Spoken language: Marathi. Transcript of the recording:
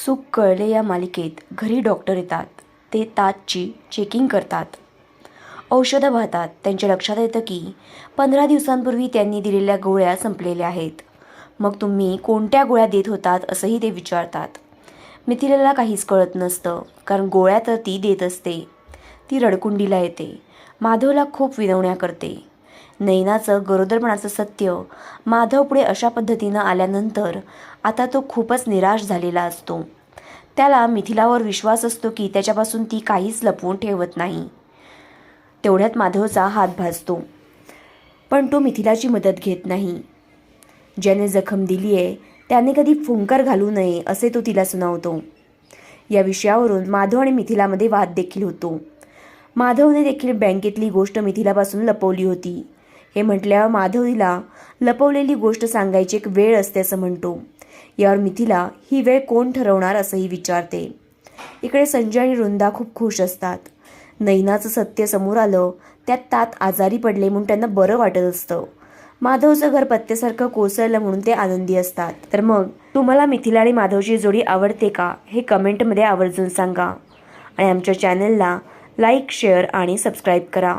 सुख कळले या मालिकेत घरी डॉक्टर येतात. ते ताजची चेकिंग करतात, औषधं वाहतात. त्यांच्या लक्षात येतं की 15 दिवसांपूर्वी त्यांनी दिलेल्या गोळ्या संपलेल्या आहेत. मग तुम्ही कोणत्या गोळ्या देत होतात असंही ते विचारतात. मिथिलेला काहीच कळत नसतं, कारण गोळ्या तर ती देत असते. ती रडकुंडीला येते, माधवला खूप विनवण्या करते. नैनाचं गरोदरपणाचं सत्य माधव पुढे अशा पद्धतीनं आल्यानंतर आता तो खूपच निराश झालेला असतो. त्याला मिथिलावर विश्वास असतो की त्याच्यापासून ती काहीच लपवून ठेवत नाही. तेवढ्यात माधवचा हात भाजतो, पण तो मिथिलाची मदत घेत नाही. ज्याने जखम दिली आहे त्याने कधी फुंकर घालू नये असे तो तिला सुनावतो. या विषयावरून माधव आणि मिथिलामध्ये वाद देखील होतो. माधवने देखील बँकेतली गोष्ट मिथिलापासून लपवली होती. हे म्हटल्यावर माधव तिला लपवलेली गोष्ट सांगायची एक वेळ असते असं म्हणतो. यावर मिथिला ही वेळ कोण ठरवणार असंही विचारते. इकडे संजय आणि वृंदा खूप खुश असतात. नैनाचं सत्य समोर आलं, त्यात तात आजारी पडले म्हणून त्यांना बरं वाटत असतं. माधवचं घर पत्त्यासारखं कोसळलं म्हणून ते आनंदी असतात. तर मग तुम्हाला मिथिला आणि माधवची जोडी आवडते का हे कमेंटमध्ये आवर्जून सांगा. आणि आमच्या चॅनलला लाईक, शेअर आणि सबस्क्राईब करा.